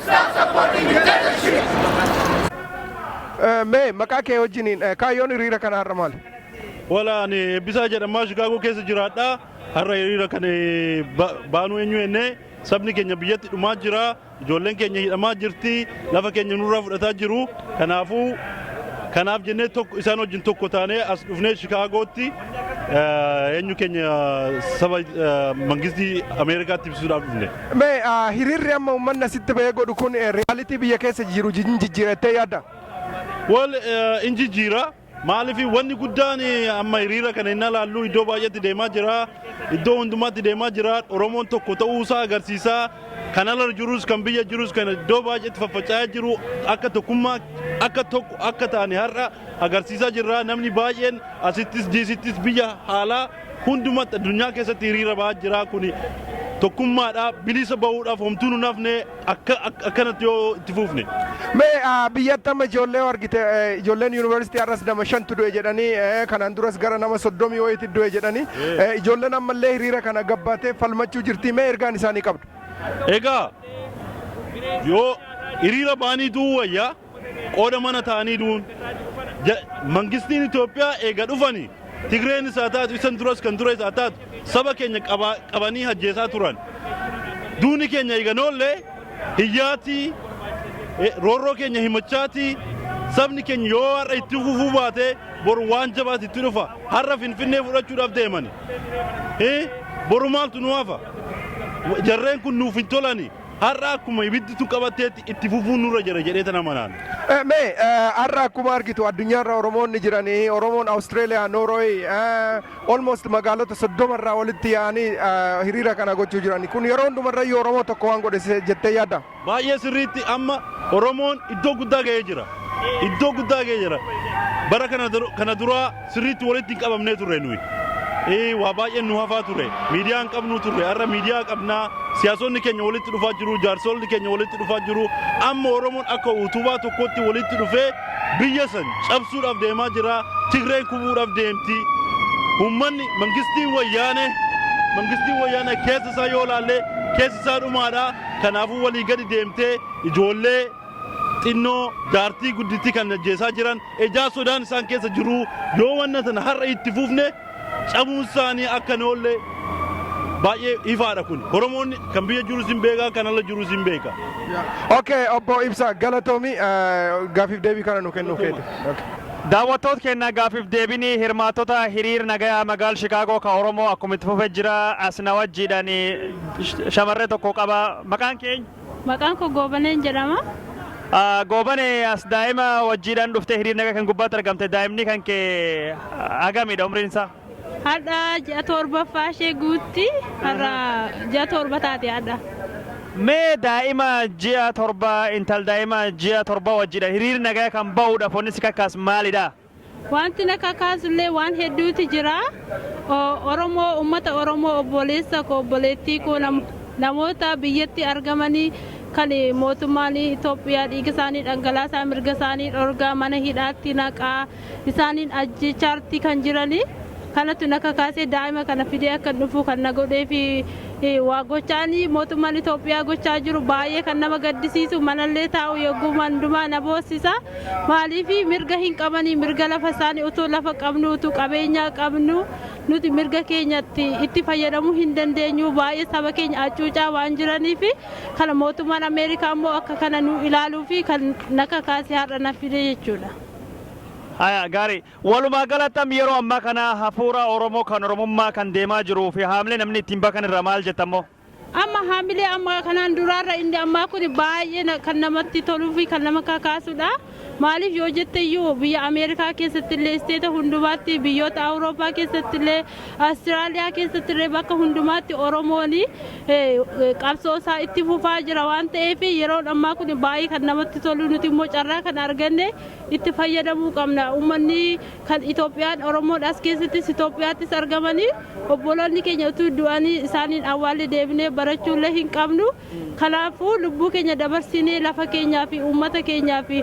Stop supporting dictatorship. Me makake wajinin kayon irira kana harmal. Wala ni bisa jedhama Chicago keessa jiraadha. Har'a hiriira kan baanu eenyu sabni keenya biyyatti dhumaa jira. Ijoolleen keenya hidhamaa jirti. Lafa keenya nurraa fudhataa jiru. Kanaaf jennee tokko isaan wajjin tokko taanee as dhufnee Chicagotti eenyu keenya saba mangistii Ameerikaatti ibsuudhaaf dhufne. Me hiriirri amma uummanni asitti bahee godhu kun realitii biyya keessa jiru jijjiirattee yaadda? Wal injijjiira. Maaliif wanni guddaan amma hiriira kana inni ilaallu iddoo baay'eetti deemaa jira. Iddoo hundumaatti deemaa jira. Oromoon tokko ta'uusaa agarsiisa. Kan ala jirus kan biyya jirus kan iddoo baay'eetti faffaca'aa jiru akka tokkummaa akka taane har'a agarsiisaa jirra. Namni baay'een asittis diisittis biyya haalaa hundumaatti addunyaa keessatti hiriira ba'aa jira. Kuni tokkummaadha bilisa bahuudhaaf homtuu nu nafne akkanatti yoo itti fufne. Me biyyatti amma ijoollee argite ijoolleen yuunivarsiitii har'as nama 5 du'e jedhanii kanaan duras gara nama 30 wayiitti du'e jedhanii ijoolleen ammallee hiriira kana gabbaatee falmachuu jirti mee ergaan isaanii qabdu? Egaa yoo hiriira baanii du'uu wayyaa qooda mana ta'anii du'uun mangistiin Itoophiyaa eega dhufanii Tigreen isaa taatu isan duras kan ture isaa taatu saba keenya qabanii hajjeesaa turan. Duuni keenya eeganoollee hiyyaatii roorroo keenya himachaati sabni keenya yoo har'a itti fufuu baate boru waan jabaati itti dhufa har'a Finfinnee fudhachuudhaaf deemani. Boru maaltu nu hafa? Jarreen kun nuuf hin tolani. Har'a akkuma ibiddi tu qabatteetti itti fufuun nurra jira jedhee tana manaan. Me har'a akkuma argitu addunyaarra Oromoonni jiranii Oromoon Australia, Norway almost magaalota 30 irraa walitti yaa'anii hiriira kana gochuu jirani. Kun yeroo hundumarrayyuu Oromoo tokko waan godhe jettee yaadda? Baay'ee sirriitti amma Oromoon iddoo guddaa ga'ee jira. Iddoo guddaa ga'ee jira. Bara kana dura sirriitti walitti hin qabamnee turre nuyi. Waa baay'een nu hafaa ture. Miidiyaan qabnu turre. Har'a miidiyaa qabnaa. Siyaasonni keenya walitti dhufaa jiru. Jaarsolli keenya walitti dhufaa jiru. Amma Oromoon akka utubaa tokkotti walitti dhufee biyya san cabsuudhaaf deemaa jira. Tigreen kubuudhaaf deemti. Uummanni mangistiin wayyaane keessa isaa yoo laalle keessa isaa dhumaadha. Kanaafuu walii gadi deemtee ijoollee xinnoo jaartii gudditti kan ajjeesaa jiran ejaa sodaan isaan keessa jiru yoo wanna sana har'a itti fufne cabuun isaanii akka noollee baay'ee ifaadha kun. Oromoonni kan biyya jiru sin beeka kan ala jiru sin beeka. Okay, obbo Ibsa galatoomi gaafiif deebii kana nu kennuuf keeti. Daawwattoota keenya gaafiif deebinii hirmaattota hiriir nagayaa magaal Chicago ka Oromoo akkuma itti fufee jira asna wajjiidhaan shamarree tokko qaba. Maqaan keenya? Maqaan koo Goobaneen jedhama. Goobane as daa'ima wajjiidhaan dhuftee hiriir nagaa kan gubbaatti argamte daa'imni kan kee hagamidha umriin isaa? Hadha ji'a torbaffaa ishee guutti har'a ji'a torba taate hadha. Mee daa'ima ji'a torba intal daa'ima ji'a torba wajjiidhaan hiriir nagaa kan bahuudhaaf wanni si kakkaas maalidha? Wanti na kakkaasullee waan hedduutu jira. Oromoo uummata Oromoo obboleessa koo obboleettii koo namoota biyyatti argamanii kan mootummaan Itoophiyaa dhiiga isaanii dhangalaasaa mirga isaanii dhorgaa mana hidhaatti naqaa isaaniin ajjechaarti kan jiranii. Kanatu na kakaasee daa'ima kana fidee akka dhufu kan na godhee fi waa gochaanii mootummaan Itoophiyaa gochaa jiru baay'ee kan nama gaddisiisu manallee taa'u yogguu mandumaa na boossisa. Maaliif mirga hin qabanii mirga lafa isaanii utuu lafa qabnu utuu qabeenyaa qabnu nuti mirga keenyatti itti fayyadamuu hin dandeenyu baay'ee saba keenya hacuucaa waan jiraniif kana mootummaan Ameerikaa immoo akka kana nu ilaaluu fi kan na kakaasee har'a na fide jechuudha. Haya gaarii walumaa galattam yeroo ammaa kana hafuura Oromoo kan Oromummaa kan deemaa jiruu fi haamilee namni ittiin bakan irraa maal jettammoo? Amma haamilee amma kanaan duraarra inni ammaa kun baay'ee kan namatti toluu fi kan nama kakaasudha. Maaliif yoo jetteyyuu biyya Ameerikaa keessatti illee isteeta hundumaatti biyyoota Awurooppaa keessatti illee Awustiraaliyaa keessatti illee bakka hundumaatti Oromoon qabsoo isaa itti fufaa jira waan ta'eef yeroon ammaa kun baay'ee kan namatti tolu nuti immoo carraa kan arganne itti fayyadamuu qabna. Uummanni kan Itoophiyaan Oromoodhaas keessattis Itoophiyaattis argamanii obboloonni keenya utuu du'anii isaaniin awwaalli deebinee barachuullee hin qabnu. Kanaafuu lubbuu keenya dabarsinee lafa keenyaa fi uummata keenyaa fi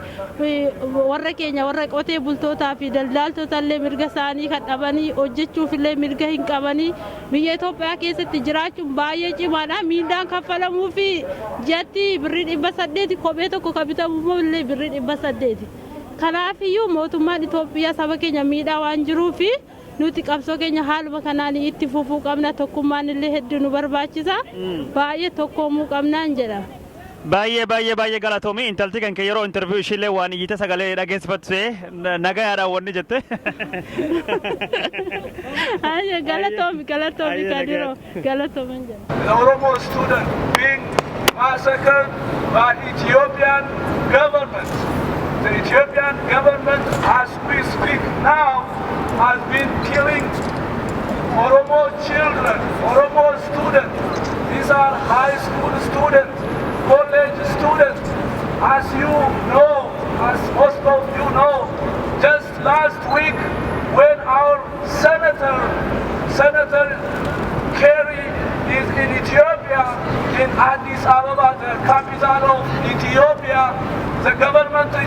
warra keenya warra qotee bultootaa fi daldaltoota illee mirga isaanii kan dhabanii hojjechuuf illee mirga hin qabanii biyya Itoophiyaa keessatti jiraachuun baay'ee cimaadha. Miindaan kaffalamuu fi jetti birrii 800 kophee tokko kan bitamu illee birrii 800. Kanaafiyyuu mootummaan Itoophiyaa saba keenya miidhaa waan jiruuf nuti qabsoo keenya haaluma kanaan itti fufuu qabna. Tokkummaan illee hedduu nu barbaachisa. Baay'ee tokkoomuu qabnaan jedha. Baay'ee galatoomii intalti kan yeroo interview ishillee waan iyyite sagalee dhageessifattu nagayaadhaan wanni jette. Galatoomi kadiroo galatooman jedha. The Oromo student being massacred by Ethiopian government. The Ethiopian government, as we speak now, has been killing Oromo children, Oromo students. These are high school students, college students. As you know, as most of you know, just last week when our Senator Kerry is in Ethiopia, in Addis Ababa, the capital of Ethiopia, the government of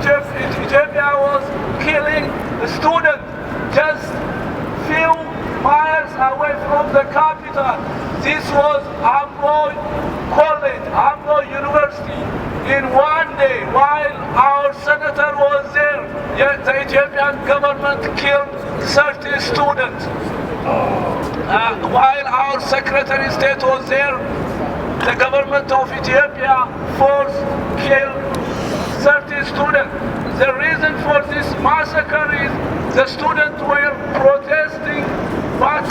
Ethiopia was killing the students just few miles away from the capital. This was Ambo College, Ambo University. In one day, while our senator was there, the Ethiopian government killed 30 students. While our Secretary of State was there, the government of Ethiopia killed 30 students. The reason for this massacre is the students were protesting, but